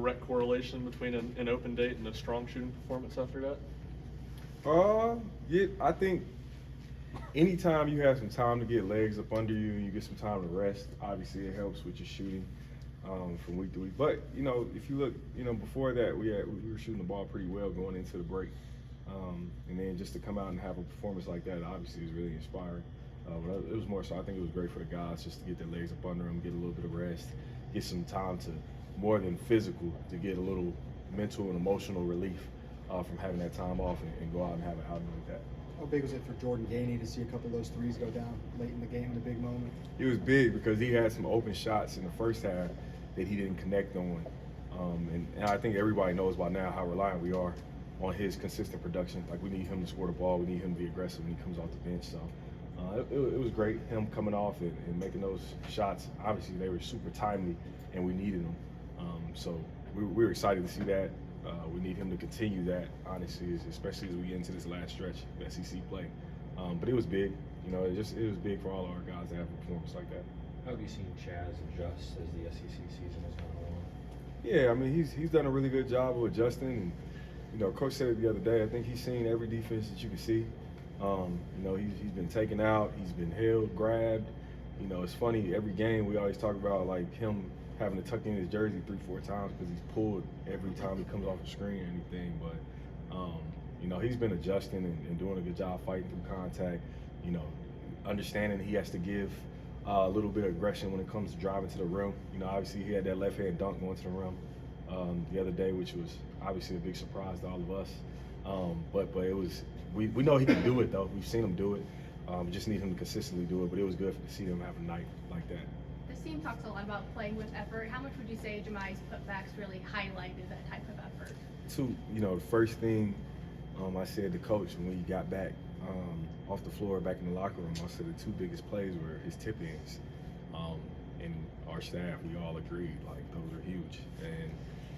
Direct correlation between an open date and a strong shooting performance after that? Yeah, I think anytime you have some time to get legs up under you and you get some time to rest, obviously it helps with your shooting from week to week. But if you look, before that we were shooting the ball pretty well going into the break, and then just to come out and have a performance like that, obviously is really inspiring. But it was more so I think it was great for the guys just to get their legs up under them, get a little bit of rest, get some time to more than physical to get a little mental and emotional relief from having that time off and go out and have an outing like that. How big was it for Jordan Gainey to see a couple of those threes go down late in the game in a big moment? It was big because he had some open shots in the first half that he didn't connect on. And I think everybody knows by now how reliant we are on his consistent production. Like, we need him to score the ball. We need him to be aggressive when he comes off the bench. So it was great, him coming off and making those shots. Obviously, they were super timely, and we needed them. So we were excited to see that. We need him to continue that, honestly, especially as we get into this last stretch of SEC play. But it was big. It was big for all of our guys to have a performance like that. How have you seen Chaz adjust as the SEC season has gone along? Yeah, I mean, he's done a really good job of adjusting. And, Coach said it the other day, I think he's seen every defense that you can see. He's been taken out, he's been held, grabbed. It's funny, every game we always talk about, like, him having to tuck in his jersey 3-4 times because he's pulled every time he comes off the screen or anything. But, he's been adjusting and doing a good job fighting through contact, understanding he has to give a little bit of aggression when it comes to driving to the rim. Obviously he had that left-hand dunk going to the rim the other day, which was obviously a big surprise to all of us. But it was, we know he can do it, though. We've seen him do it. We just need him to consistently do it. But it was good to see him have a night like that. This team talks a lot about playing with effort. How much would you say Jahmai's putbacks really highlighted that type of effort? The first thing I said to Coach when we got back off the floor back in the locker room, I said the two biggest plays were his tip-ins. And our staff, we all agreed, like, those are huge. And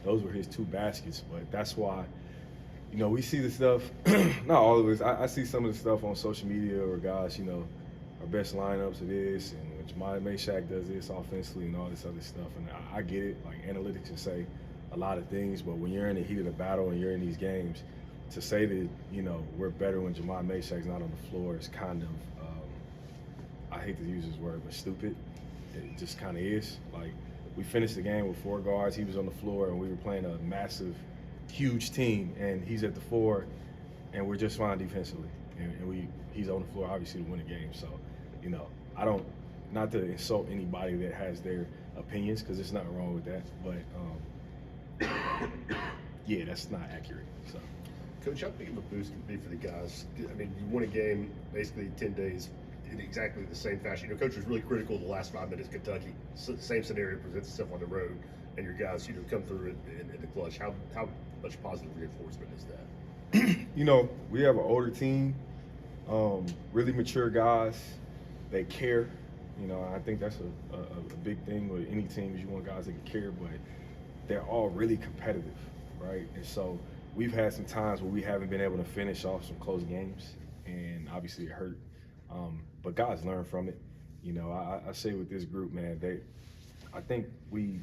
those were his two baskets. But that's why, we see the stuff, not all of us, I see some of the stuff on social media or guys, our best lineups of this, and when Jahmai Mayshak does this offensively and all this other stuff. And I get it, like, analytics can say a lot of things, but when you're in the heat of the battle and you're in these games, to say that, we're better when Jahmai Mayshak's not on the floor is kind of, I hate to use this word, but stupid. It just kind of is. Like, we finished the game with 4 guards, he was on the floor, and we were playing a massive, huge team, and he's at the 4, and we're just fine defensively. And he's on the floor, obviously, to win the game. So, I don't, not to insult anybody that has their opinions, because there's nothing wrong with that, but yeah, that's not accurate. So, Coach, how big of a boost can it be for the guys? I mean, you won a game basically 10 days in exactly the same fashion. Coach was really critical the last 5 minutes Kentucky. So the same scenario presents itself on the road, and your guys, come through it in the clutch. How much positive reinforcement is that? We have an older team, really mature guys. They care. I think that's a big thing with any team is you want guys that can care, but they're all really competitive, right? And so we've had some times where we haven't been able to finish off some close games, and obviously it hurt. But guys learn from it. I say with this group, man, I think we're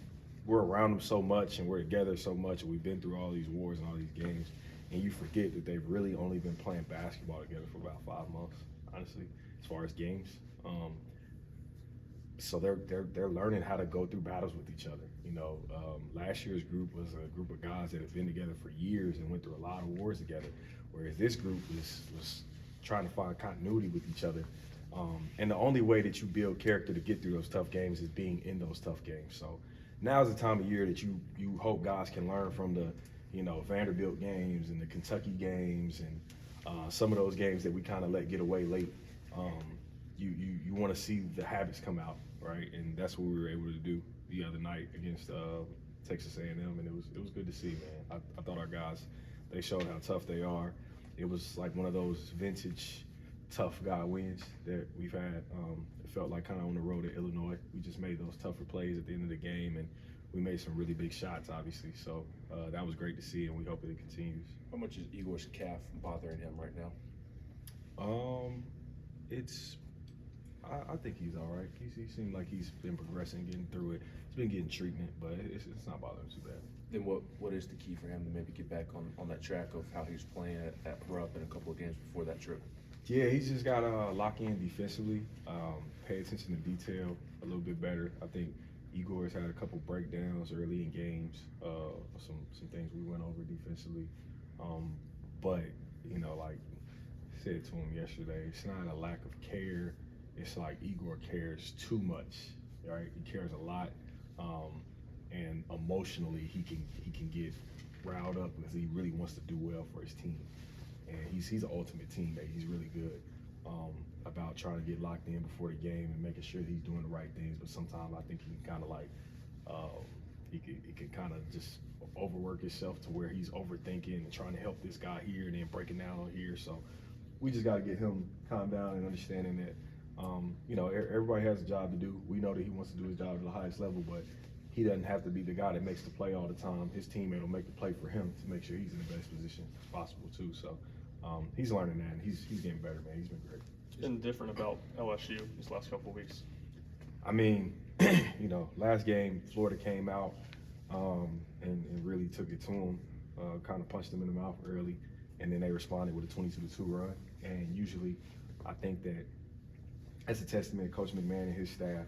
around them so much and we're together so much, and we've been through all these wars and all these games, and you forget that they've really only been playing basketball together for about 5 months, honestly, as far as games. So they're learning how to go through battles with each other. Last year's group was a group of guys that have been together for years and went through a lot of wars together, whereas this group was trying to find continuity with each other. And the only way that you build character to get through those tough games is being in those tough games. So now's the time of year that you hope guys can learn from the Vanderbilt games and the Kentucky games and some of those games that we kind of let get away late. You want to see the habits come out, right? And that's what we were able to do the other night against Texas A&M, and it was good to see, man. I thought our guys, they showed how tough they are. It was like one of those vintage tough guy wins that we've had. It felt like kind of on the road at Illinois. We just made those tougher plays at the end of the game, and we made some really big shots, obviously. So that was great to see, and we hope that it continues. How much is Igor's calf bothering him right now? I think he's all right. He seemed like he's been progressing, getting through it. He's been getting treatment, but it's not bothering him too bad. Then what is the key for him to maybe get back on that track of how he was playing at Rupp in a couple of games before that trip? Yeah, he's just got to lock in defensively, pay attention to detail a little bit better. I think Igor's had a couple breakdowns early in games, some things we went over defensively. But, like I said to him yesterday, it's not a lack of care. It's like Igor cares too much, right? He cares a lot. And emotionally, he can get riled up because he really wants to do well for his team. And he's an ultimate teammate. He's really good about trying to get locked in before the game and making sure he's doing the right things. But sometimes I think he can kind of like he can kind of just overwork himself to where he's overthinking and trying to help this guy here and then breaking down on here. So we just got to get him calmed down and understanding that everybody has a job to do. We know that he wants to do his job at the highest level, but he doesn't have to be the guy that makes the play all the time. His teammate will make the play for him to make sure he's in the best position possible too. So he's learning that, and he's getting better, man. He's been great. What's been different about LSU these last couple of weeks? I mean, last game Florida came out and really took it to them, kind of punched them in the mouth early, and then they responded with a 22-2 run. And usually, I think that that's a testament to Coach McMahon and his staff.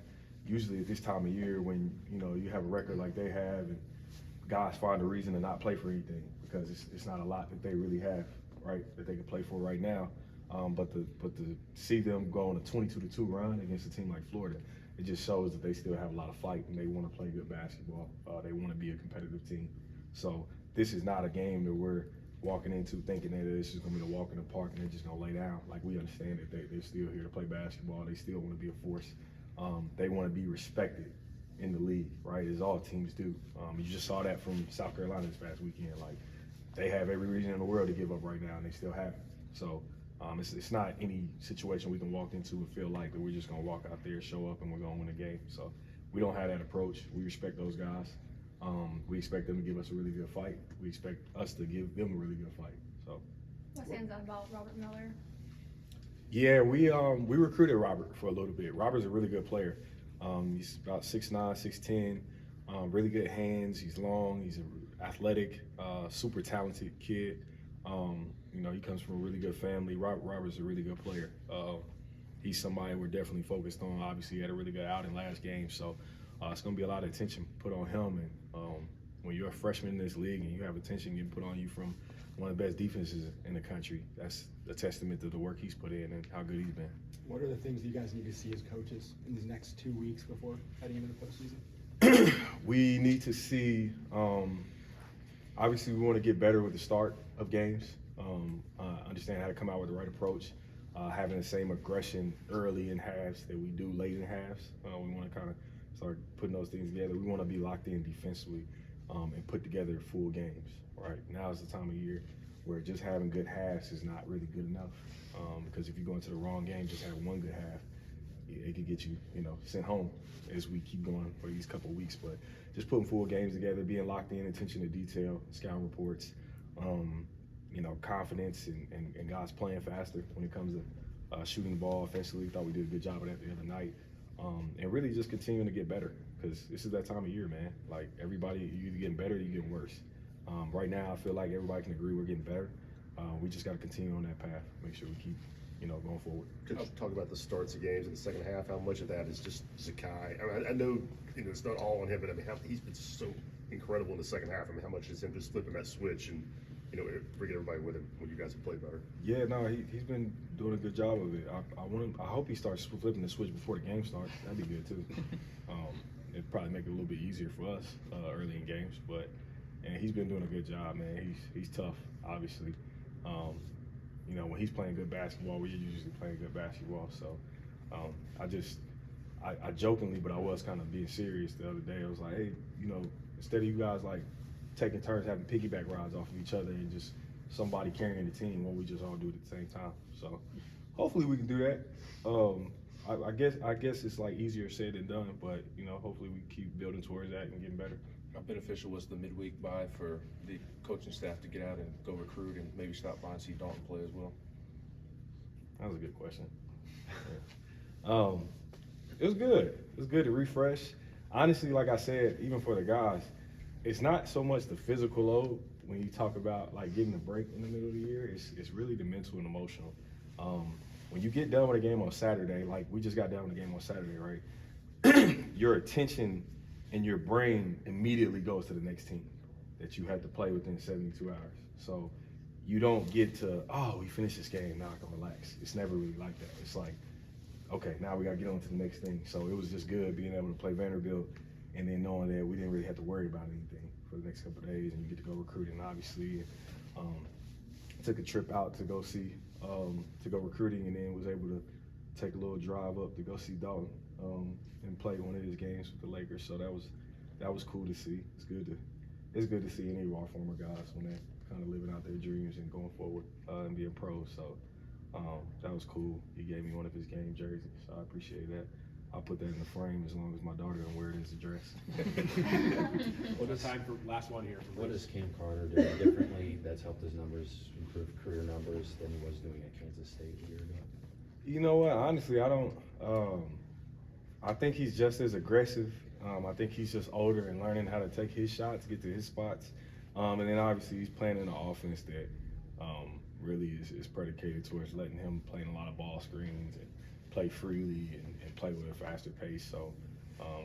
Usually at this time of year when, you have a record like they have and guys find a reason to not play for anything because it's not a lot that they really have, right, that they can play for right now. But to see them go on a 22-2 run against a team like Florida, it just shows that they still have a lot of fight and they want to play good basketball. They want to be a competitive team. So this is not a game that we're walking into thinking that this is going to be a walk in the park and they're just going to lay down. Like, we understand that they're still here to play basketball. They still want to be a force. They want to be respected in the league, right, as all teams do. You just saw that from South Carolina this past weekend. Like, they have every reason in the world to give up right now, and they still haven't. So it's not any situation we can walk into and feel like that we're just going to walk out there, show up, and we're going to win a game. So we don't have that approach. We respect those guys. We expect them to give us a really good fight. We expect us to give them a really good fight. So. What stands out about Robert Miller? Yeah, we recruited Robert for a little bit. Robert's a really good player. He's about 6'9", 6'10", really good hands. He's long. He's athletic, super talented kid. He comes from a really good family. Robert's a really good player. He's somebody we're definitely focused on. Obviously, he had a really good outing last game, so it's going to be a lot of attention put on him. And when you're a freshman in this league and you have attention getting put on you from one of the best defenses in the country, that's a testament to the work he's put in and how good he's been. What are the things that you guys need to see as coaches in these next 2 weeks before heading into the postseason? We need to see, obviously we want to get better with the start of games, understand how to come out with the right approach, having the same aggression early in halves that we do late in halves. We want to kind of start putting those things together. We want to be locked in defensively and put together full games. Right now is the time of year where just having good halves is not really good enough, because if you go into the wrong game, just have one good half, it could get you, sent home as we keep going for these couple of weeks. But just putting full games together, being locked in, attention to detail, scouting reports, confidence and guys playing faster when it comes to shooting the ball offensively. Thought we did a good job of that the other night, and really just continuing to get better because this is that time of year, man. Like, everybody, you either getting better or you getting worse. Right now, I feel like everybody can agree we're getting better. We just got to continue on that path, make sure we keep, going forward. Could you talk about the starts of games in the second half? How much of that is just Zakai? I mean, I know, it's not all on him, but I mean, he's been so incredible in the second half. I mean, how much is him just flipping that switch and, bringing everybody with him when you guys have played better? Yeah, no, he's been doing a good job of it. I hope he starts flipping the switch before the game starts. That'd be good too. It'd probably make it a little bit easier for us early in games, and he's been doing a good job, man. He's tough, obviously. When he's playing good basketball, we're usually playing good basketball. So I jokingly, but I was kind of being serious the other day. I was like, hey, instead of you guys like taking turns having piggyback rides off of each other and just somebody carrying the team, why don't we just all do it at the same time? So hopefully we can do that. I guess it's like easier said than done, but hopefully we keep building towards that and getting better. How beneficial was the midweek bye for the coaching staff to get out and go recruit and maybe stop by and see Dalton play as well? That was a good question. It was good. It was good to refresh. Honestly, like I said, even for the guys, it's not so much the physical load when you talk about like getting a break in the middle of the year. It's really the mental and emotional. When you get done with a game on Saturday, like we just got done with a game on Saturday, right? Your attention and your brain immediately goes to the next team that you had to play within 72 hours. So you don't get to, oh, we finished this game, now I can relax. It's never really like that. It's like, okay, now we got to get on to the next thing. So it was just good being able to play Vanderbilt and then knowing that we didn't really have to worry about anything for the next couple of days, and you get to go recruiting, obviously. Took a trip out to go see, to go recruiting, and then was able to take a little drive up to go see Dalton and play one of his games with the Lakers. So that was cool to see. It's good to see any of our former guys when they're kind of living out their dreams and going forward and being pros. So that was cool. He gave me one of his game jerseys, so I appreciate that. I'll put that in the frame as long as my daughter don't wear it as a dress. What is time for last one here? What does Cam Carter do differently that's helped his numbers improve career numbers than he was doing at Kansas State a year ago? You know what? Honestly, I don't. I think he's just as aggressive. I think he's just older and learning how to take his shots, get to his spots, and then obviously he's playing in an offense that really is predicated towards letting him play in a lot of ball screens and play freely and play with a faster pace. So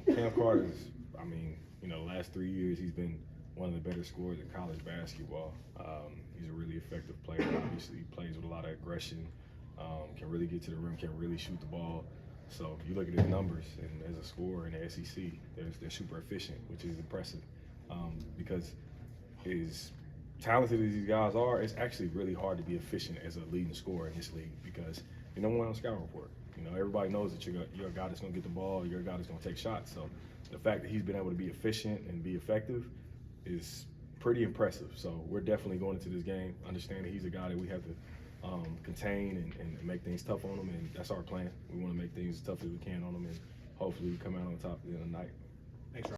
Cam Carter's, I mean, you know, the last 3 years he's been one of the better scorers in college basketball. He's a really effective player. Obviously, he plays with a lot of aggression, can really get to the rim, can really shoot the ball. So you look at his numbers, and as a scorer in the SEC, they're super efficient, which is impressive. Because as talented as these guys are, it's actually really hard to be efficient as a leading scorer in this league because you're number one on the scouting report. You know, everybody knows that you're a guy that's going to get the ball, you're a guy that's going to take shots. So the fact that he's been able to be efficient and be effective is pretty impressive. So we're definitely going into this game understanding he's a guy that we have to contain and make things tough on him, and that's our plan. We want to make things as tough as we can on him, and hopefully we come out on top at the end of the night.